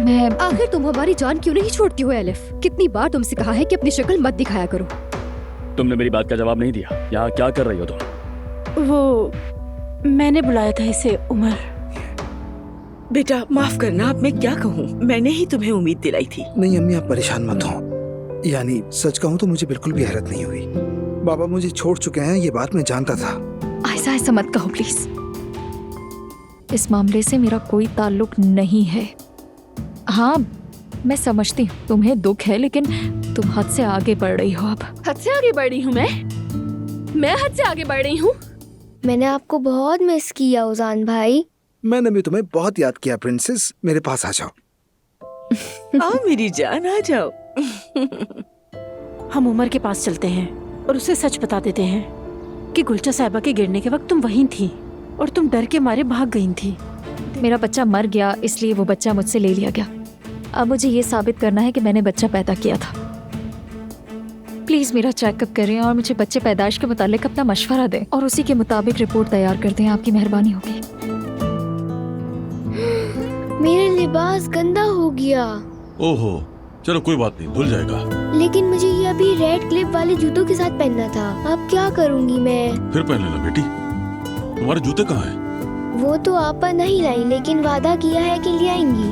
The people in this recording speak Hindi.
मैं आखिर तुम हमारी जान क्यों नहीं छोड़ती हो एलिफ? कितनी बार तुमसे कहा है कि अपनी शक्ल मत दिखाया करो। तुमने मेरी बात का जवाब नहीं दिया। यहाँ क्या कर रही हो तुम? वो मैंने बुलाया था इसे उमर। बेटा माफ करना, अब मैं क्या कहूँ, मैंने ही तुम्हें उम्मीद दिलाई थी। नहीं अम्मी, आप परेशान मत हो। यानी सच कहूँ तो मुझे बिल्कुल भी हैरत नहीं हुई। बाबा मुझे छोड़ चुके हैं, ये बात मैं जानता था। ऐसा मत कहो प्लीज। इस मामले से मेरा कोई ताल्लुक नहीं है। हाँ, मैं समझती हूँ तुम्हें दुख है, लेकिन तुम हद से आगे बढ़ रही हो। अब हद से आगे बढ़ रही हूँ मैं हद से आगे बढ़ रही हूँ। मैंने आपको बहुत मिस किया उजान भाई। मैंने भी तुम्हें बहुत याद किया प्रिंसेस, मेरे पास आ जाओ। आओ मेरी जान, आ जाओ। हम उमर के पास चलते हैं और उसे सच बता देते हैं कि गुलचा साहिबा के गिरने के वक्त तुम वहीं थी और तुम डर के मारे भाग गई थी। मेरा बच्चा मर गया, इसलिए वो बच्चा मुझसे ले लिया गया। अब मुझे ये साबित करना है कि मैंने बच्चा पैदा किया था। प्लीज मेरा चेकअप करें और मुझे बच्चे पैदाइश के मुतालिक अपना मशवरा दें और उसी के मुताबिक रिपोर्ट तैयार कर दें। आपकी मेहरबानी होगी। मेरा लिबास गंदा हो गया। ओहो, चलो कोई बात नहीं, धुल जाएगा। लेकिन मुझे ये अभी रेड क्लिप वाले जूतों के साथ पहनना था। अब क्या करूंगी मैं? फिर पहन लेना बेटी। तुम्हारे जूते कहाँ हैं? वो तो आपा नहीं लाई, लेकिन वादा किया है कि ले आएंगी।